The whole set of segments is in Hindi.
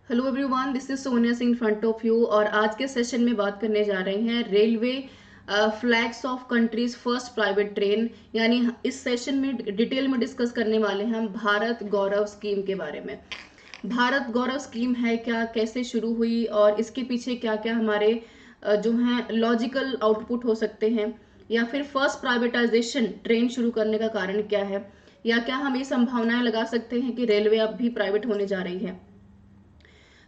Hello everyone, this is Sonia Singh front of you. और आज के सेशन में बात करने जा रहे हैं railway flags of countries first private train. यानी इस सेशन में डिटेल में डिस्कस करने वाले हैं हम भारत गौरव स्कीम के बारे में। भारत गौरव स्कीम है क्या, कैसे शुरू हुई और इसके पीछे क्या क्या हमारे जो हैं लॉजिकल आउटपुट हो सकते हैं, या फिर फर्स्ट प्राइवेटाइजेशन ट्रेन शुरू करने का कारण क्या है, या क्या हम ये संभावनाएं लगा सकते हैं कि रेलवे अब भी प्राइवेट होने जा रही है।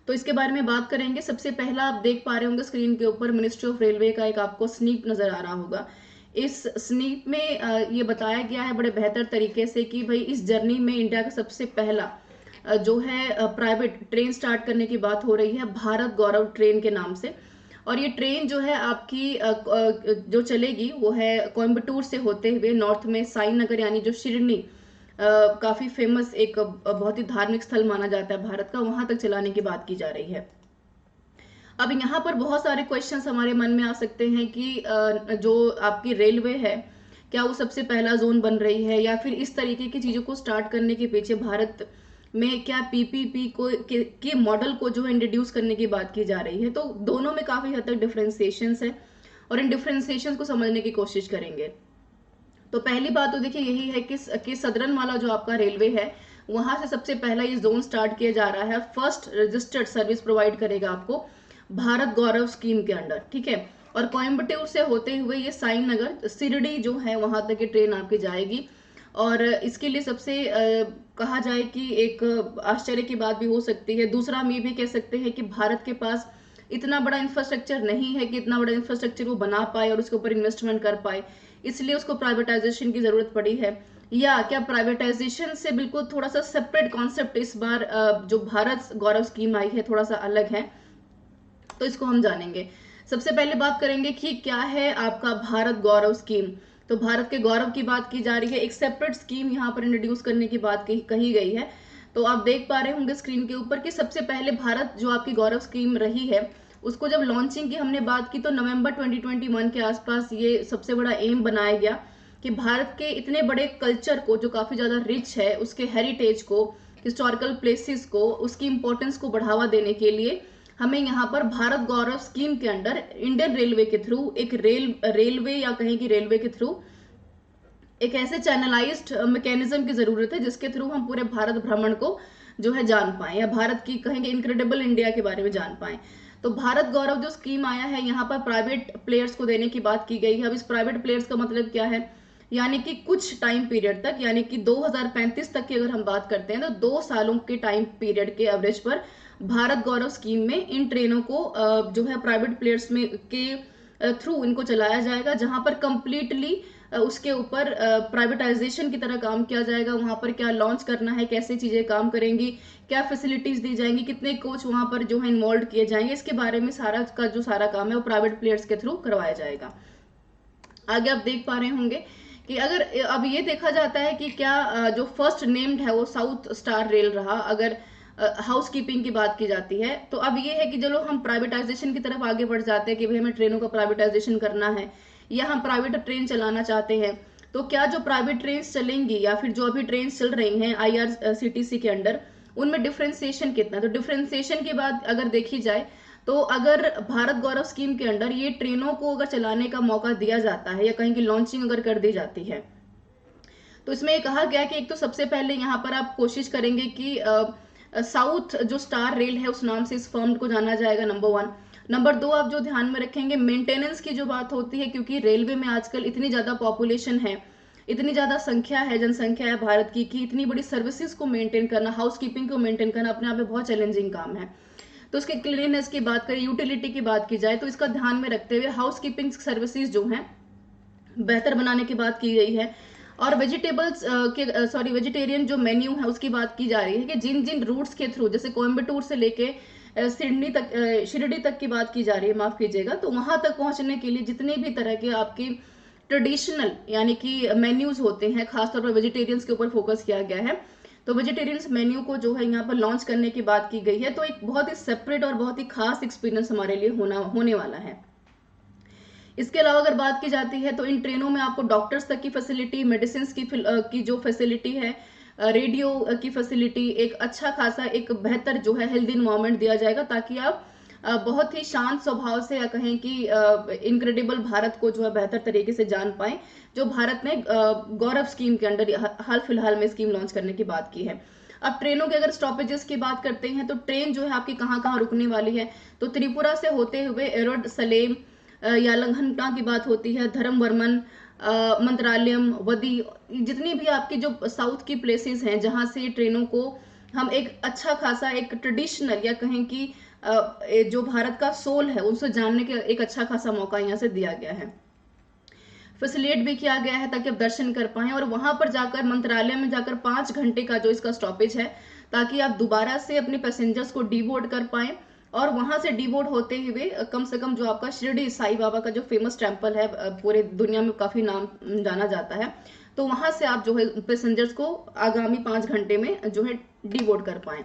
तो इसके बारे में बात करेंगे। सबसे पहला आप देख पा रहे होंगे स्क्रीन के ऊपर मिनिस्ट्री ऑफ रेलवे का एक आपको स्नीप नजर आ रहा होगा। इस स्नीप में ये बताया गया है बड़े बेहतर तरीके से कि भाई इस जर्नी में इंडिया का सबसे पहला जो है प्राइवेट ट्रेन स्टार्ट करने की बात हो रही है भारत गौरव ट्रेन के नाम से। और ये ट्रेन जो है आपकी जो चलेगी वो है कोयम्बटूर से होते हुए नॉर्थ में साई नगर यानी जो शिरडी काफी फेमस एक बहुत ही धार्मिक स्थल माना जाता है भारत का, वहां तक चलाने की बात की जा रही है। अब यहाँ पर बहुत सारे क्वेश्चंस हमारे मन में आ सकते हैं कि जो आपकी रेलवे है क्या वो सबसे पहला जोन बन रही है, या फिर इस तरीके की चीजों को स्टार्ट करने के पीछे भारत में क्या पीपीपी के मॉडल को जो है इंट्रोड्यूस करने की बात की जा रही है। तो दोनों में काफी हद तक डिफरेंशिएशन है और इन डिफरेंशिएशन को समझने की कोशिश करेंगे। तो पहली बात तो देखिए यही है कि सदरन वाला जो आपका रेलवे है वहां से सबसे पहला ये जोन स्टार्ट किया जा रहा है। फर्स्ट रजिस्टर्ड सर्विस प्रोवाइड करेगा आपको भारत गौरव स्कीम के अंडर, ठीक है। और कोयम्बटूर से होते हुए ये साइन नगर शिरडी जो है वहां तक ये ट्रेन आपकी जाएगी। और इसके लिए सबसे कहा जाए कि एक आश्चर्य की बात भी हो सकती है। दूसरा हम ये भी कह सकते हैं कि भारत के पास इतना बड़ा इंफ्रास्ट्रक्चर नहीं है कि इतना बड़ा इंफ्रास्ट्रक्चर वो बना पाए और उसके ऊपर इन्वेस्टमेंट कर पाए, इसलिए उसको प्राइवेटाइजेशन की जरूरत पड़ी है। या क्या प्राइवेटाइजेशन से बिल्कुल थोड़ा सा सेपरेट कॉन्सेप्ट इस बार जो भारत गौरव स्कीम आई है थोड़ा सा अलग है, तो इसको हम जानेंगे। सबसे पहले बात करेंगे कि क्या है आपका भारत गौरव स्कीम। तो भारत के गौरव की बात की जा रही है, एक सेपरेट स्कीम यहाँ पर इंट्रोड्यूस करने की बात कही गई है। तो आप देख पा रहे होंगे स्क्रीन के ऊपर कि सबसे पहले भारत जो आपकी गौरव स्कीम रही है उसको जब लॉन्चिंग की हमने बात की तो नवंबर 2021 के आसपास ये सबसे बड़ा एम बनाया गया कि भारत के इतने बड़े कल्चर को जो काफी ज्यादा रिच है, उसके हेरिटेज को, हिस्टोरिकल प्लेसेस को, उसकी इंपॉर्टेंस को बढ़ावा देने के लिए हमें यहाँ पर भारत गौरव स्कीम के अंडर इंडियन रेलवे के थ्रू एक रेलवे या कहें कि रेलवे के थ्रू एक ऐसे चैनलाइज्ड मैकेनिज्म की जरूरत है जिसके थ्रू हम पूरे भारत भ्रमण को जो है जान पाए, या भारत की कहेंगे इनक्रेडिबल इंडिया के बारे में जान पाए। तो भारत गौरव जो स्कीम आया है यहाँ पर प्राइवेट प्लेयर्स को देने की बात की गई है। अब इस प्राइवेट प्लेयर्स का मतलब क्या है, यानी कि कुछ टाइम पीरियड तक, यानी कि 2035 तक की अगर हम बात करते हैं तो 2 सालों के टाइम पीरियड के एवरेज पर भारत गौरव स्कीम में इन ट्रेनों को जो है प्राइवेट प्लेयर्स में के थ्रू इनको चलाया जाएगा, जहां पर कंप्लीटली उसके ऊपर प्राइवेटाइजेशन की तरह काम किया जाएगा। वहां पर क्या लॉन्च करना है, कैसे चीजें काम करेंगी, क्या फैसिलिटीज दी जाएंगी, कितने कोच वहां पर जो है इन्वॉल्व किए जाएंगे, इसके बारे में सारा का जो सारा काम है वो प्राइवेट प्लेयर्स के थ्रू करवाया जाएगा। आगे आप देख पा रहे होंगे कि अगर अब ये देखा जाता है कि क्या जो फर्स्ट नेम्ड है वो साउथ स्टार रेल रहा, अगर हाउस कीपिंग की बात की जाती है। तो अब ये है कि चलो हम प्राइवेटाइजेशन की तरफ आगे बढ़ जाते हैं कि भाई हमें ट्रेनों का प्राइवेटाइजेशन करना है या हम प्राइवेट ट्रेन चलाना चाहते हैं। तो क्या जो प्राइवेट ट्रेन चलेंगी या फिर जो अभी ट्रेन चल रही हैं आईआरसीटीसी के अंडर, उनमें डिफ्रेंसिएशन कितना है। तो डिफ्रेंसिएशन की बात अगर देखी जाए तो अगर भारत गौरव स्कीम के अंडर ये ट्रेनों को अगर चलाने का मौका दिया जाता है या कहीं की लॉन्चिंग अगर कर दी जाती है, तो इसमें ये कहा गया कि एक तो सबसे पहले यहाँ पर आप कोशिश करेंगे कि साउथ जो स्टार रेल है उस नाम से इस फर्म को जाना जाएगा, नंबर 1। नंबर 2 आप जो ध्यान में रखेंगे मेंटेनेंस की जो बात होती है, क्योंकि रेलवे में आजकल इतनी ज्यादा पॉपुलेशन है, इतनी ज्यादा संख्या है, जनसंख्या है भारत की, कि इतनी बड़ी सर्विसेज को मेंटेन करना, हाउस कीपिंग को मेंटेन करना अपने आप में बहुत चैलेंजिंग काम है। तो उसके क्लीननेस की बात करें, यूटिलिटी की बात की जाए, तो इसका ध्यान में रखते हुए हाउस कीपिंग सर्विसेज जो हैं बेहतर बनाने की बात की गई है। और वेजिटेबल्स के सॉरी वेजिटेरियन जो मेन्यू है उसकी बात की जा रही है कि जिन जिन रूट्स के थ्रू, जैसे कोयम्बटूर से लेके शिरडी तक की बात की जा रही है, माफ कीजिएगा, तो वहां तक पहुंचने के लिए जितने भी तरह के आपकी ट्रेडिशनल यानी कि मेन्यूज होते हैं, खासतौर पर वेजिटेरियंस के ऊपर फोकस किया गया है। तो वेजिटेरियंस मेन्यू को जो है यहाँ पर लॉन्च करने की बात की गई है। तो एक बहुत ही सेपरेट और बहुत ही खास एक्सपीरियंस हमारे लिए होने वाला है। इसके अलावा अगर बात की जाती है तो इन ट्रेनों में आपको डॉक्टर्स तक की फैसिलिटी, मेडिसिन की जो फैसिलिटी है, रेडियो की फैसिलिटी, एक अच्छा खासा एक बेहतर जो है हेल्दी इन्वायरमेंट दिया जाएगा, ताकि आप बहुत ही शांत स्वभाव से, या कहें कि इनक्रेडिबल भारत को जो है बेहतर तरीके से जान पाए, जो भारत ने गौरव स्कीम के अंडर हाल फिलहाल में स्कीम लॉन्च करने की बात की है। अब ट्रेनों के अगर स्टॉपेजेस की बात करते हैं, तो ट्रेन जो है आपकी कहाँ कहाँ रुकने वाली है, तो त्रिपुरा से होते हुए एरोड सलेम या लंघनटा की बात होती है, धर्मवर्मन, मंत्रालयम, वदी, जितनी भी आपकी जो साउथ की प्लेसेस हैं जहां से ट्रेनों को हम एक अच्छा खासा एक ट्रेडिशनल, या कहें कि जो भारत का सोल है उनसे जानने के एक अच्छा खासा मौका यहाँ से दिया गया है, फैसिलिटेट भी किया गया है ताकि आप दर्शन कर पाएं। और वहां पर जाकर मंत्रालय में जाकर 5 घंटे का जो इसका स्टॉपेज है, ताकि आप दोबारा से अपने पैसेंजर्स को डीबोर्ड कर पाएं, और वहां से डीबोर्ड होते हुए कम से कम जो आपका शिरडी साई बाबा का जो फेमस टेम्पल है, पूरे दुनिया में काफी नाम जाना जाता है, तो वहां से आप जो है पैसेंजर्स को आगामी 5 घंटे में जो है डीबोर्ड कर पाएं।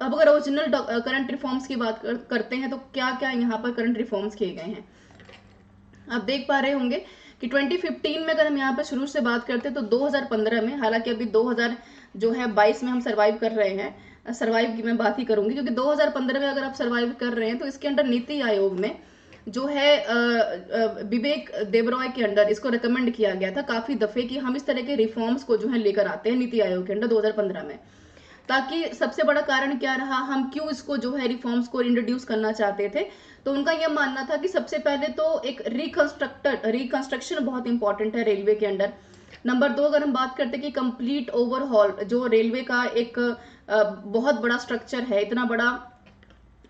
अब अगर ओरिजिनल करंट रिफॉर्म्स की बात करते हैं, तो क्या क्या यहाँ पर करंट रिफॉर्म्स किए गए हैं। आप देख पा रहे होंगे कि 2015 में अगर हम यहाँ पर शुरू से बात करते हैं, तो 2015 में, हालांकि अभी 2000 जो है 22 में हम सरवाइव कर रहे हैं, सरवाइव की मैं बात ही करूंगी, क्योंकि 2015 में अगर आप सरवाइव कर रहे हैं, तो इसके अंडर नीति आयोग में जो है विवेक देबरॉय के अंडर इसको रिकमेंड किया गया था काफी दफे कि हम इस तरह के रिफॉर्म्स को जो है लेकर आते हैं नीति आयोग के अंडर 2015 में। ताकि सबसे बड़ा कारण क्या रहा, हम क्यों इसको जो है रिफॉर्म्स को इंट्रोड्यूस करना चाहते थे, तो उनका यह मानना था कि सबसे पहले तो एक रिकंस्ट्रक्शन बहुत इंपॉर्टेंट है रेलवे के अंडर। नंबर 2, अगर हम बात करते हैं कि कंप्लीट ओवरहॉल, जो रेलवे का एक बहुत बड़ा स्ट्रक्चर है, इतना बड़ा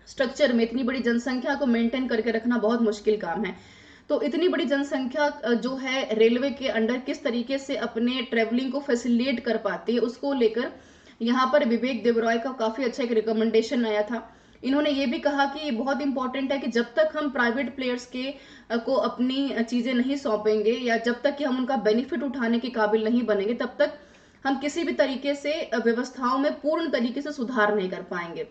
स्ट्रक्चर में इतनी बड़ी जनसंख्या को मेंटेन करके रखना बहुत मुश्किल काम है। तो इतनी बड़ी जनसंख्या जो है रेलवे के अंडर किस तरीके से अपने ट्रेवलिंग को फैसिलिटेट कर पाती है, उसको लेकर यहाँ पर विवेक देबरॉय का काफी अच्छा एक रिकमेंडेशन आया था। इन्होंने ये भी कहा कि ये बहुत इंपॉर्टेंट है कि जब तक हम प्राइवेट प्लेयर्स के को अपनी चीजें नहीं सौंपेंगे, या जब तक कि हम उनका बेनिफिट उठाने के काबिल नहीं बनेंगे, तब तक हम किसी भी तरीके से व्यवस्थाओं में पूर्ण तरीके से सुधार नहीं कर पाएंगे।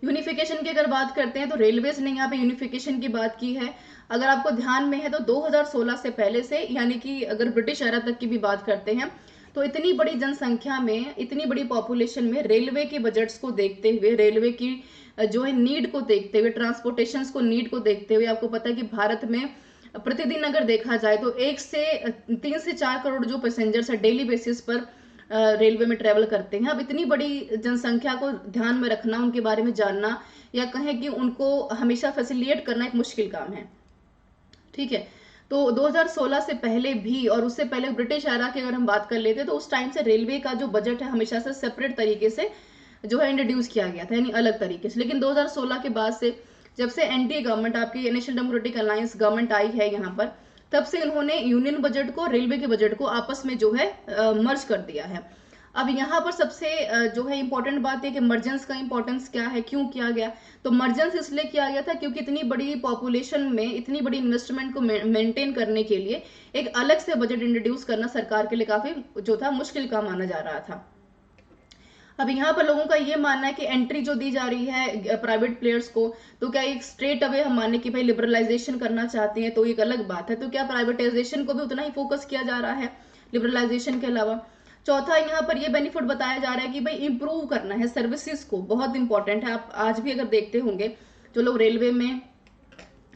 यूनिफिकेशन की अगर बात करते हैं, तो रेलवेज ने यहाँ पे यूनिफिकेशन की बात की है। अगर आपको ध्यान में है, तो 2016 से पहले से, यानी कि अगर ब्रिटिश एरा तक की भी बात करते हैं, तो इतनी बड़ी जनसंख्या में, इतनी बड़ी पॉपुलेशन में रेलवे के बजट्स को देखते हुए, रेलवे की जो है नीड को देखते हुए, ट्रांसपोर्टेशन को नीड को देखते हुए, आपको पता है कि भारत में प्रतिदिन अगर देखा जाए तो 3 से 4 करोड़ जो पैसेंजर्स है डेली बेसिस पर रेलवे में ट्रेवल करते हैं। अब इतनी बड़ी जनसंख्या को ध्यान में रखना, उनके बारे में जानना, या कहें कि उनको हमेशा फैसिलिटेट करना एक मुश्किल काम है। ठीक है, तो 2016 से पहले भी, और उससे पहले ब्रिटिश एरा की अगर हम बात कर लेते, तो उस टाइम से रेलवे का जो बजट है हमेशा से सेपरेट तरीके से जो है इंट्रोड्यूस किया गया था, यानी अलग तरीके से। लेकिन 2016 के बाद से, जब से एनडीए गवर्नमेंट, आपकी नेशनल डेमोक्रेटिक अलायंस गवर्नमेंट आई है यहाँ पर, तब से इन्होंने यूनियन बजट को, रेलवे के बजट को आपस में जो है मर्ज कर दिया है। अब यहाँ पर सबसे जो है इंपॉर्टेंट बात है कि मर्जेंस का इंपॉर्टेंस क्या है, क्यों किया गया। तो मर्जेंस इसलिए किया गया था क्योंकि इतनी बड़ी पॉपुलेशन में इतनी बड़ी इन्वेस्टमेंट को मेंटेन करने के लिए एक अलग से बजट इंट्रोड्यूस करना सरकार के लिए काफी जो था मुश्किल काम माना जा रहा था। अब यहाँ पर लोगों का ये मानना है कि एंट्री जो दी जा रही है प्राइवेट प्लेयर्स को, तो क्या एक स्ट्रेट अवे हम माने कि भाई लिबरलाइजेशन करना चाहते हैं, तो एक अलग बात है। तो क्या प्राइवेटाइजेशन को भी उतना ही फोकस किया जा रहा है लिबरलाइजेशन के अलावा। चौथा, यहाँ पर ये बेनिफिट बताया जा रहा है कि भाई इंप्रूव करना है सर्विसेज को, बहुत इंपॉर्टेंट है। आप आज भी अगर देखते होंगे, जो लोग रेलवे में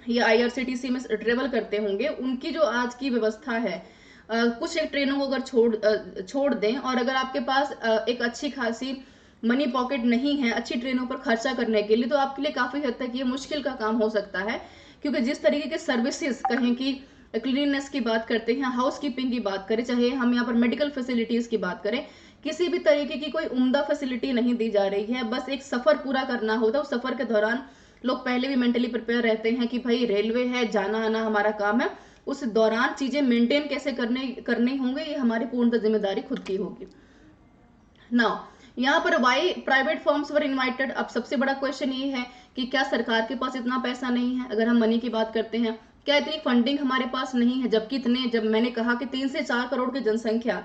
या आईआरसीटीसी में ट्रेवल करते होंगे, उनकी जो आज की व्यवस्था है, कुछ एक ट्रेनों को अगर छोड़ दें, और अगर आपके पास एक अच्छी खासी मनी पॉकेट नहीं है अच्छी ट्रेनों पर खर्चा करने के लिए, तो आपके लिए काफी हद तक ये मुश्किल का काम हो सकता है। क्योंकि जिस तरीके के सर्विसेज, कहें कि क्लीननेस की बात करते हैं, हाउस कीपिंग की बात करें, चाहे हम यहाँ पर मेडिकल फैसिलिटीज की बात करें, किसी भी तरीके की कोई उम्दा फैसिलिटी नहीं दी जा रही है। बस एक सफर पूरा करना होता है। उस सफर के दौरान लोग पहले भी मेंटली प्रिपेयर रहते हैं कि भाई रेलवे है, जाना आना हमारा काम है, उस दौरान चीजें मेंटेन कैसे करनी होंगे, ये हमारी पूर्णतः जिम्मेदारी खुद की होगी। नाउ यहाँ पर why private firms were invited. अब सबसे बड़ा क्वेश्चन ये है कि क्या सरकार के पास इतना पैसा नहीं है। अगर हम मनी की बात करते हैं, क्या इतनी फंडिंग हमारे पास नहीं है, जबकि जब मैंने कहा कि 3 से 4 करोड़ की जनसंख्या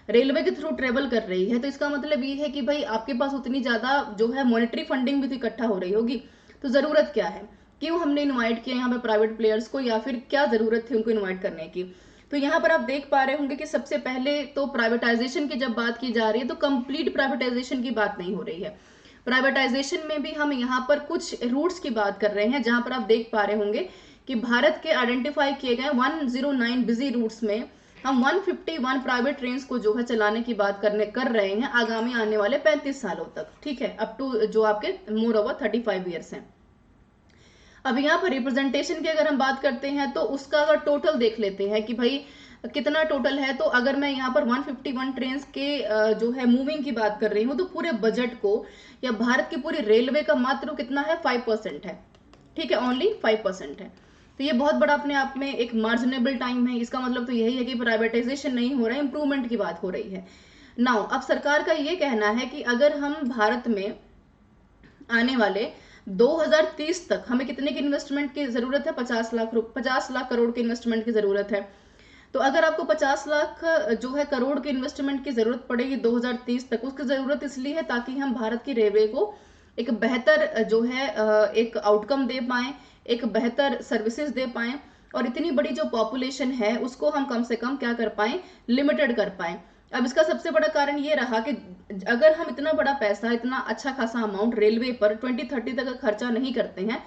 रेलवे के थ्रू ट्रेवल कर रही है, तो इसका मतलब ये है कि भाई आपके पास उतनी ज्यादा जो है मॉनेटरी फंडिंग भी तो इकट्ठा हो रही होगी। तो जरूरत क्या है, क्यों हमने इन्वाइट किया यहाँ पे प्राइवेट प्लेयर्स को, या फिर क्या जरूरत थी उनको इन्वाइट करने की। तो यहाँ पर आप देख पा रहे होंगे कि सबसे पहले तो प्राइवेटाइजेशन की जब बात की जा रही है तो कंप्लीट प्राइवेटाइजेशन की बात नहीं हो रही है। प्राइवेटाइजेशन में भी हम यहाँ पर कुछ रूट्स की बात कर रहे हैं, जहां पर आप देख पा रहे होंगे कि भारत के आइडेंटिफाई किए गए 109 बिजी रूट्स में हम 151 प्राइवेट ट्रेन को जो है चलाने की बात कर रहे हैं आगामी आने वाले 35 सालों तक। ठीक है, अप टू जो आपके मोर ओवर 35 ईयर्स हैं। अब यहाँ पर रिप्रेजेंटेशन की अगर हम बात करते हैं तो उसका अगर टोटल देख लेते हैं कि भाई कितना टोटल है, तो अगर मैं यहाँ पर 151 ट्रेन के जो है मूविंग की बात कर रही हूँ तो पूरे बजट को या भारत की पूरी रेलवे का मात्र कितना है 5% है। ठीक है, ओनली 5% है। तो ये बहुत बड़ा अपने आप में एक मार्जिनेबल टाइम है। इसका मतलब तो यही है कि प्राइवेटाइजेशन नहीं हो रहा है, इंप्रूवमेंट की बात हो रही है। नाउ अब सरकार का ये कहना है कि अगर हम भारत में आने वाले 2030 तक हमें कितने की इन्वेस्टमेंट की जरूरत है, 50 लाख करोड़ की इन्वेस्टमेंट की जरूरत है। तो अगर आपको 50 लाख जो है करोड़ की इन्वेस्टमेंट की जरूरत पड़ेगी 2030 तक, उसकी जरूरत इसलिए है ताकि हम भारत की रेलवे को एक बेहतर जो है एक आउटकम दे पाए, एक बेहतर सर्विसेज दे पाए, और इतनी बड़ी जो पॉपुलेशन है उसको हम कम से कम क्या कर पाए, लिमिटेड कर पाए। अब इसका सबसे बड़ा कारण ये रहा कि अगर हम इतना बड़ा पैसा, इतना अच्छा खासा अमाउंट रेलवे पर 2030 तक खर्चा नहीं करते हैं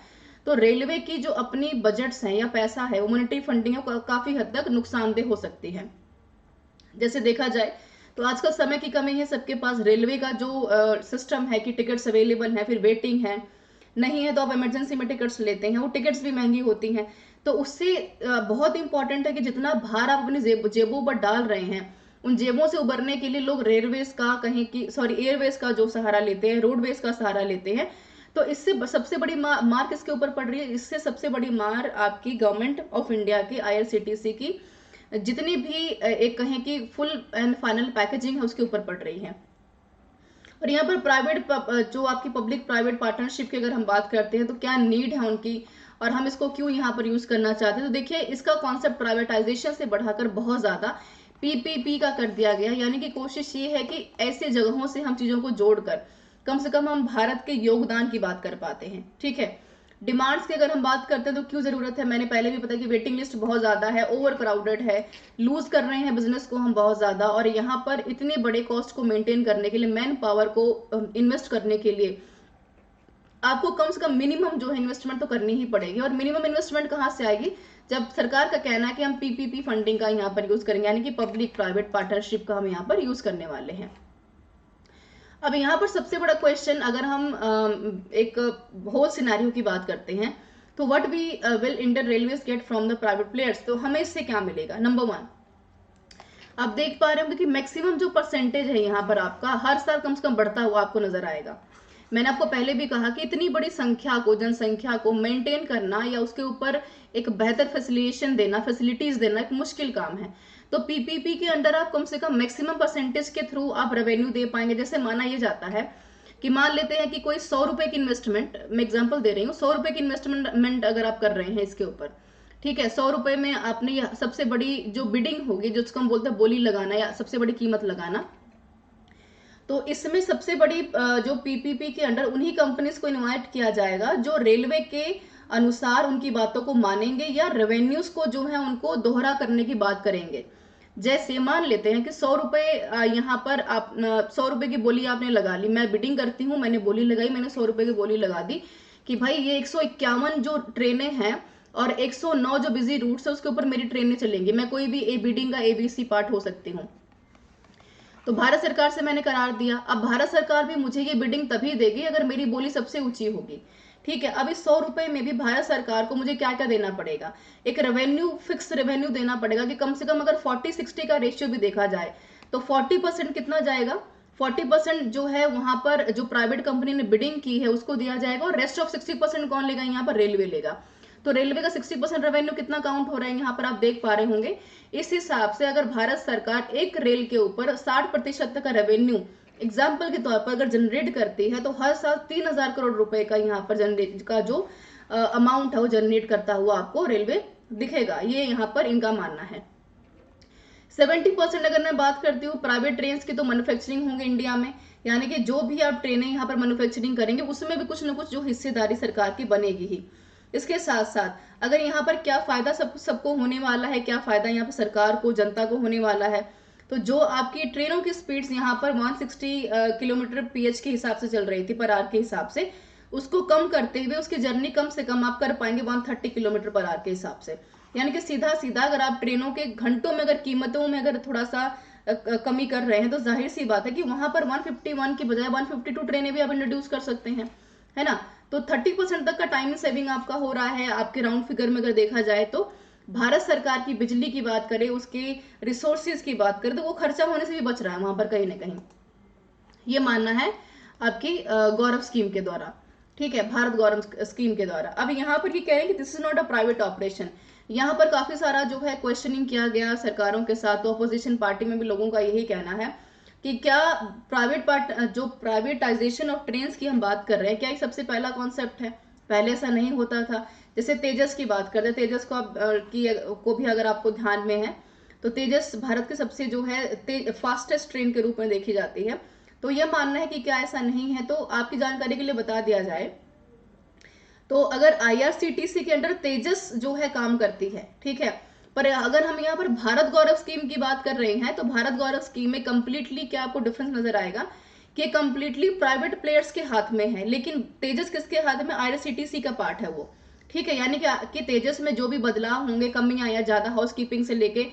तो रेलवे की जो अपनी बजट्स हैं या पैसा है वो मॉनेटरी फंडिंग है काफी हद तक नुकसानदेह हो सकती है। जैसे देखा जाए तो आजकल समय की कमी है, सबके पास रेलवे का जो सिस्टम है कि टिकट्स अवेलेबल है, फिर वेटिंग है, नहीं है तो आप इमरजेंसी में टिकट्स लेते हैं, वो टिकट्स भी महंगी होती हैं। तो उससे बहुत इंपॉर्टेंट है कि जितना भार आप अपनी जेबों पर डाल रहे हैं उन जेबों से उबरने के लिए लोग रेलवेज का कहीं की एयरवेज का जो सहारा लेते हैं, रोडवेज का सहारा लेते हैं। तो इससे सबसे बड़ी मार किसके ऊपर पड़ रही है, इससे सबसे बड़ी मार आपकी गवर्नमेंट ऑफ इंडिया की IRCTC की जितनी भी एक कहें कि फुल एंड फाइनल पैकेजिंग है उसके ऊपर पड़ रही है। और यहाँ पर प्राइवेट जो आपकी पब्लिक प्राइवेट पार्टनरशिप की अगर हम बात करते हैं तो क्या नीड है उनकी और हम इसको क्यों यहाँ पर यूज करना चाहते हैं, तो देखिए इसका कॉन्सेप्ट प्राइवेटाइजेशन से बढ़ाकर बहुत ज्यादा PPP का कर दिया गया। यानी कि कोशिश ये है कि ऐसे जगहों से हम चीजों को जोड़कर कम से कम हम भारत के योगदान की बात कर पाते हैं। ठीक है, डिमांड्स की अगर हम बात करते हैं तो क्यों जरूरत है, मैंने पहले भी पता कि वेटिंग लिस्ट बहुत ज्यादा है, ओवर क्राउडेड है, लूज कर रहे हैं बिजनेस को हम बहुत ज्यादा, और यहाँ पर इतने बड़े कॉस्ट को मेंटेन करने के लिए, मैन पावर को इन्वेस्ट करने के लिए आपको कम से कम मिनिमम जो है इन्वेस्टमेंट तो करनी ही पड़ेगी। और मिनिमम इन्वेस्टमेंट कहाँ से आएगी, जब सरकार का कहना है कि हम PPP फंडिंग का यहाँ पर यूज करेंगे, यानी कि पब्लिक प्राइवेट पार्टनरशिप का हम यहाँ पर यूज करने वाले हैं। अब यहाँ पर सबसे बड़ा क्वेश्चन, अगर हम एक होल सिनेरियो की बात करते हैं तो what we will Indian railways get from the private players, तो हमें इससे क्या मिलेगा। नंबर 1, आप देख पा रहे होंगे कि मैक्सिमम जो परसेंटेज है यहाँ पर आपका हर साल कम से कम बढ़ता हुआ आपको नजर आएगा। मैंने आपको पहले भी कहा कि इतनी बड़ी संख्या को, जनसंख्या को मेंटेन करना या उसके ऊपर एक बेहतर फैसिलिटेशन देना, फैसिलिटीज देना एक मुश्किल काम है। तो PPP के अंडर आप कम से कम मैक्सिमम परसेंटेज के थ्रू आप रेवेन्यू दे पाएंगे। जैसे माना ये जाता है कि मान लेते हैं कि कोई 100 रुपए की इन्वेस्टमेंट, मैं एग्जांपल दे रही हूँ, 100 रुपए की इन्वेस्टमेंट अगर आप कर रहे हैं इसके ऊपर, ठीक है, 100 रुपए में आपने सबसे बड़ी जो बिडिंग होगी, जिसको हम बोलते हैं बोली लगाना या सबसे बड़ी कीमत लगाना, तो इसमें सबसे बड़ी जो PPP के अंडर उन्हीं कंपनीज को इनवाइट किया जाएगा जो रेलवे के अनुसार उनकी बातों को मानेंगे या रेवेन्यूज को जो है उनको दोहरा करने की बात करेंगे। जैसे मान लेते हैं कि 100 रुपए यहाँ पर आप 100 रुपए की बोली आपने लगा ली, मैं बिडिंग करती हूँ, मैंने बोली लगाई, मैंने 100 रुपए की बोली लगा दी कि भाई ये 151 जो ट्रेनें हैं और 109 जो बिजी रूट्स है उसके ऊपर मेरी ट्रेनें चलेंगी, मैं कोई भी बिडिंग का ABC पार्ट हो सकती हूँ। तो भारत सरकार से मैंने करार दिया, अब भारत सरकार भी मुझे ये बिडिंग तभी देगी अगर मेरी बोली सबसे ऊंची होगी। ठीक है, अब इस 100 रुपए में भी भारत सरकार को मुझे क्या क्या देना पड़ेगा, एक रेवेन्यू, फिक्स रेवेन्यू देना पड़ेगा कि कम से कम अगर 40-60 का रेशियो भी देखा जाए तो 40% कितना जाएगा, 40% जो है वहां पर जो प्राइवेट कंपनी ने बिडिंग की है उसको दिया जाएगा, और रेस्ट ऑफ 60% कौन लेगा, यहाँ पर रेलवे लेगा। तो रेलवे का 60% रेवेन्यू कितना काउंट हो रहा है यहाँ पर आप देख पा रहे होंगे। इस हिसाब से अगर भारत सरकार एक रेल के ऊपर 60% तक का रेवेन्यू एग्जाम्पल के तौर पर अगर जनरेट करती है तो हर साल 3000 करोड़ रुपए का यहाँ पर जनरेट का जो अमाउंट है वो जनरेट करता हुआ आपको रेलवे दिखेगा, ये यहाँ पर इनका मानना है। 70% अगर मैं बात करती हूँ प्राइवेट ट्रेन की तो मैन्युफैक्चरिंग होंगे इंडिया में, यानी कि जो भी आप ट्रेनें यहाँ पर मैन्युफैक्चरिंग करेंगे उसमें भी कुछ ना कुछ जो हिस्सेदारी सरकार की बनेगी ही। इसके साथ साथ अगर यहाँ पर क्या फायदा सबको होने वाला है, क्या फायदा यहाँ पर सरकार को, जनता को होने वाला है, तो जो आपकी ट्रेनों की स्पीड्स यहाँ पर 160 किलोमीटर पीएच के हिसाब से चल रही थी पर आवर के हिसाब से, उसको कम करते हुए उसकी जर्नी कम से कम आप कर पाएंगे 130 किलोमीटर पर आवर के हिसाब से। यानी कि सीधा सीधा अगर आप ट्रेनों के घंटों में, अगर कीमतों में अगर थोड़ा सा कमी कर रहे हैं, तो जाहिर सी बात है कि वहां पर 151 की बजाय 152 ट्रेनें भी आप इंट्रोड्यूस कर सकते हैं, है ना। तो 30% तक का टाइम सेविंग आपका हो रहा है। आपके राउंड फिगर में अगर देखा जाए तो भारत सरकार की बिजली की बात करें, उसके रिसोर्सेज की बात करें, तो वो खर्चा होने से भी बच रहा है वहां पर कहीं ना कहीं। ये मानना है आपकी गौरव स्कीम के द्वारा, ठीक है, भारत गौरव स्कीम के द्वारा। अब यहाँ पर ये कह रहे हैं कि this is not a private operation. यहाँ पर काफी सारा जो है क्वेश्चनिंग किया गया सरकारों के साथ, तो अपोजिशन पार्टी में भी लोगों का यही कहना है कि क्या जो प्राइवेटाइजेशन ऑफ ट्रेन की हम बात कर रहे हैं, क्या ये सबसे पहला कॉन्सेप्ट है? पहले ऐसा नहीं होता था। जैसे तेजस की बात करते हैं, तेजस को भी अगर आपको ध्यान में है, तो तेजस भारत के सबसे जो है फास्टेस्ट ट्रेन के रूप में देखी जाती है। तो यह मानना है कि क्या ऐसा नहीं है, तो आपकी जानकारी के लिए बता दिया जाए तो अगर आईआरसीटीसी के अंडर तेजस जो है काम करती है, ठीक है, पर अगर हम यहाँ पर भारत गौरव स्कीम की बात कर रहे हैं, तो भारत गौरव स्कीम में कंप्लीटली क्या आपको डिफरेंस नजर आएगा कि कंप्लीटली प्राइवेट प्लेयर्स के हाथ में है, लेकिन तेजस किसके हाथ में? आईआरसीटीसी का पार्ट है वो, ठीक है। यानी कि तेजस में जो भी बदलाव होंगे, कमियां या ज्यादा हाउस कीपिंग से लेके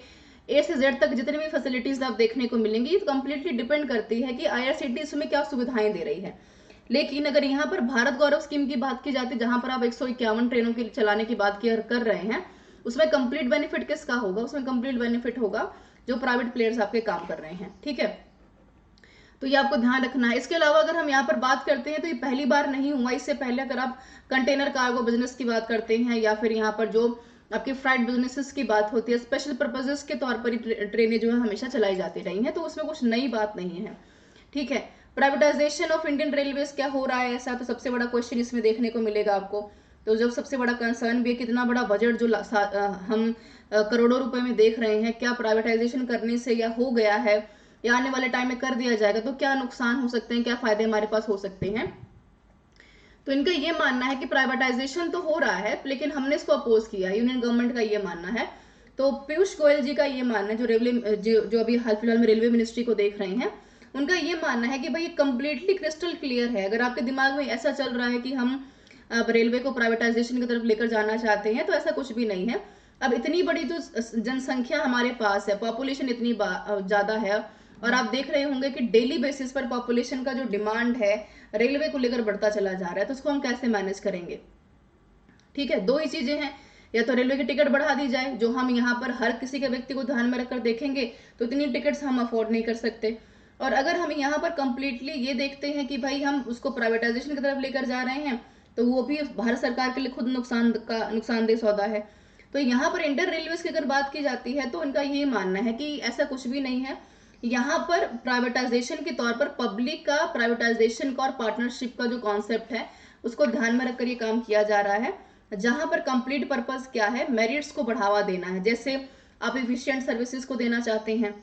ए से जेड तक जितनी भी फैसिलिटीज आप देखने को मिलेंगी, ये कंप्लीटली डिपेंड करती है कि आईआरसीटीसी में क्या सुविधाएं दे रही है। लेकिन अगर यहाँ पर भारत गौरव स्कीम की बात की जाती है, जहां पर आप 151 ट्रेनों की चलाने की बात कर रहे हैं, उसमें कंप्लीट बेनिफिट किसका होगा? उसमें कंप्लीट बेनिफिट होगा जो प्राइवेट प्लेयर्स आपके काम कर रहे हैं, ठीक है। तो ये आपको ध्यान रखना है। इसके अलावा अगर हम यहाँ पर बात करते हैं तो ये पहली बार नहीं हुआ। इससे पहले अगर आप कंटेनर कार्गो बिजनेस की बात करते हैं, या फिर यहाँ पर जो आपकी फ्राइट बिजनेसेस की बात होती है, स्पेशल पर्पजेस के तौर पर ट्रेनें जो है हमेशा चलाई जाती रही हैं, तो उसमें कुछ नई बात नहीं है, ठीक है। प्राइवेटाइजेशन ऑफ इंडियन रेलवेज क्या हो रहा है ऐसा? तो सबसे बड़ा क्वेश्चन इसमें देखने को मिलेगा आपको। तो जब सबसे बड़ा कंसर्न भी है, कितना बड़ा बजट जो हम करोड़ों रुपए में देख रहे हैं, क्या प्राइवेटाइजेशन करने से या हो गया है या आने वाले टाइम में कर दिया जाएगा, तो क्या नुकसान हो सकते हैं, क्या फायदे हमारे पास हो सकते हैं? तो इनका ये मानना है कि प्राइवेटाइजेशन तो हो रहा है, लेकिन हमने इसको अपोज किया है, यूनियन गवर्नमेंट का ये मानना है। तो पीयूष गोयल जी का ये मानना है, जो अभी हाल फिलहाल में रेलवे मिनिस्ट्री को देख रहे हैं, उनका ये मानना है कि भाई ये कंप्लीटली क्रिस्टल क्लियर है। अगर आपके दिमाग में ऐसा चल रहा है कि हम अब रेलवे को प्राइवेटाइजेशन की तरफ लेकर जाना चाहते हैं, तो ऐसा कुछ भी नहीं है। अब इतनी बड़ी जो जनसंख्या हमारे पास है, पॉपुलेशन इतनी ज्यादा है, और आप देख रहे होंगे कि डेली बेसिस पर पॉपुलेशन का जो डिमांड है रेलवे को लेकर बढ़ता चला जा रहा है, तो उसको हम कैसे मैनेज करेंगे? ठीक है, दो ही चीजें हैं, या तो रेलवे की टिकट बढ़ा दी जाए, जो हम यहाँ पर हर किसी के व्यक्ति को ध्यान में रखकर देखेंगे तो इतनी टिकट्स हम अफोर्ड नहीं कर सकते। और अगर हम यहाँ पर कंप्लीटली ये देखते हैं कि भाई हम उसको प्राइवेटाइजेशन की तरफ लेकर जा रहे हैं, तो वो भी भारत सरकार के लिए खुद नुकसानदेह सौदा है। तो यहाँ पर इंडियन रेलवेज की अगर बात की जाती है, तो इनका ये मानना है कि ऐसा कुछ भी नहीं है। यहाँ पर प्राइवेटाइजेशन के तौर पर पब्लिक का, प्राइवेटाइजेशन का और पार्टनरशिप का जो कॉन्सेप्ट है उसको ध्यान में रखकर ये काम किया जा रहा है, जहां पर कंप्लीट पर्पस क्या है? मेरिट्स को बढ़ावा देना है। जैसे आप एफिशिएंट सर्विसेज को देना चाहते हैं,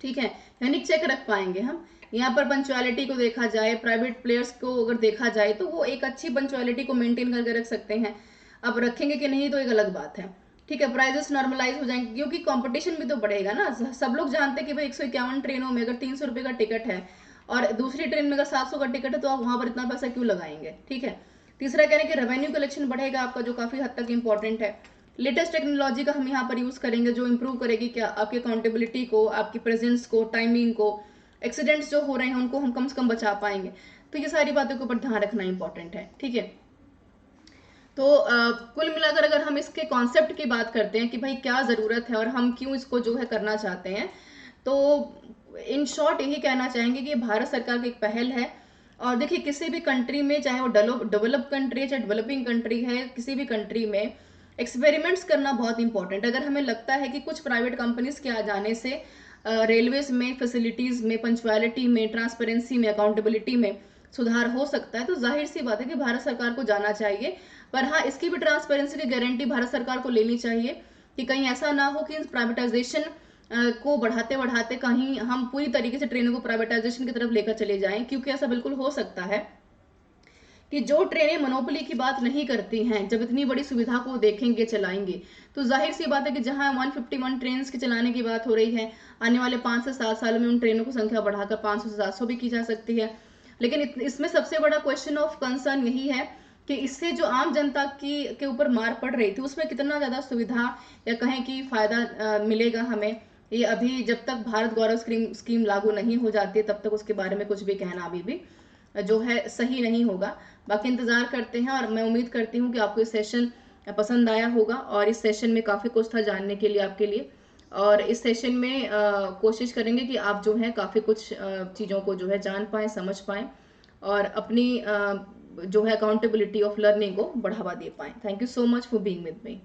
ठीक है, यानी चेक रख पाएंगे हम। यहाँ पर पंचुअलिटी को देखा जाए, प्राइवेट प्लेयर्स को अगर देखा जाए, तो वो एक अच्छी पंचुअलिटी को मेंटेन करके रख सकते हैं। अब रखेंगे कि नहीं तो एक अलग बात है, ठीक है। प्राइजेस नॉर्मलाइज हो जाएंगे, क्योंकि कंपटीशन भी तो बढ़ेगा ना। सब लोग जानते हैं कि भाई 151 ट्रेनों में अगर 300 रुपए का टिकट है और दूसरी ट्रेन में अगर 700 का टिकट है, तो आप वहां पर इतना पैसा क्यों लगाएंगे, ठीक है। तीसरा कह रहे हैं कि रेवेन्यू कलेक्शन बढ़ेगा आपका, जो काफी हद तक इंपॉर्टेंट है। लेटेस्ट टेक्नोलॉजी का हम यहाँ पर यूज करेंगे, जो इंप्रूव करेगी क्या आपकी अकाउंटेबिलिटी को, आपकी प्रेजेंस को, टाइमिंग को, एक्सीडेंट्स जो हो रहे हैं उनको हम कम से कम बचा पाएंगे। तो ये सारी बातों के ऊपर ध्यान रखना इंपॉर्टेंट है, ठीक है। तो कुल मिलाकर अगर हम इसके कॉन्सेप्ट की बात करते हैं कि भाई क्या जरूरत है और हम क्यों इसको जो है करना चाहते हैं, तो इन शॉर्ट यही कहना चाहेंगे कि भारत सरकार की एक पहल है। और देखिए, किसी भी कंट्री में, चाहे वो डेवलप कंट्री है चाहे डेवलपिंग कंट्री है, किसी भी कंट्री में एक्सपेरिमेंट्स करना बहुत इंपॉर्टेंट है। अगर हमें लगता है कि कुछ प्राइवेट कंपनीज के आ जाने से रेलवेज में, फैसिलिटीज में, पंचुअलिटी में, ट्रांसपेरेंसी में, अकाउंटेबिलिटी में सुधार हो सकता है, तो जाहिर सी बात है कि भारत सरकार को जाना चाहिए। पर हाँ, इसकी भी ट्रांसपेरेंसी की गारंटी भारत सरकार को लेनी चाहिए कि कहीं ऐसा ना हो कि प्राइवेटाइजेशन को बढ़ाते बढ़ाते कहीं हम पूरी तरीके से ट्रेनों को प्राइवेटाइजेशन की तरफ लेकर चले जाएं, क्योंकि ऐसा बिल्कुल हो सकता है कि जो ट्रेनें मोनोपोली की बात नहीं करती हैं, जब इतनी बड़ी सुविधा को देखेंगे, चलाएंगे, तो जाहिर सी बात है कि जहां 151 ट्रेन के चलाने की बात हो रही है, आने वाले 5 से 7 सालों में उन ट्रेनों की संख्या बढ़ाकर 500 से 700 भी की जा सकती है। लेकिन इसमें सबसे बड़ा क्वेश्चन ऑफ कंसर्न यही है कि इससे जो आम जनता की के ऊपर मार पड़ रही थी, उसमें कितना ज़्यादा सुविधा या कहें कि फ़ायदा मिलेगा हमें। ये अभी जब तक भारत गौरव स्कीम लागू नहीं हो जाती है, तब तक उसके बारे में कुछ भी कहना अभी भी जो है सही नहीं होगा। बाकी इंतज़ार करते हैं और मैं उम्मीद करती हूँ कि आपको ये सेशन पसंद आया होगा और इस सेशन में काफ़ी कुछ था जानने के लिए आपके लिए। और इस सेशन में कोशिश करेंगे कि आप जो है काफ़ी कुछ चीज़ों को जो है जान पाएँ, समझ पाएँ और अपनी जो है अकाउंटेबिलिटी ऑफ लर्निंग को बढ़ावा दे पाएँ। Thank you so much for being with me.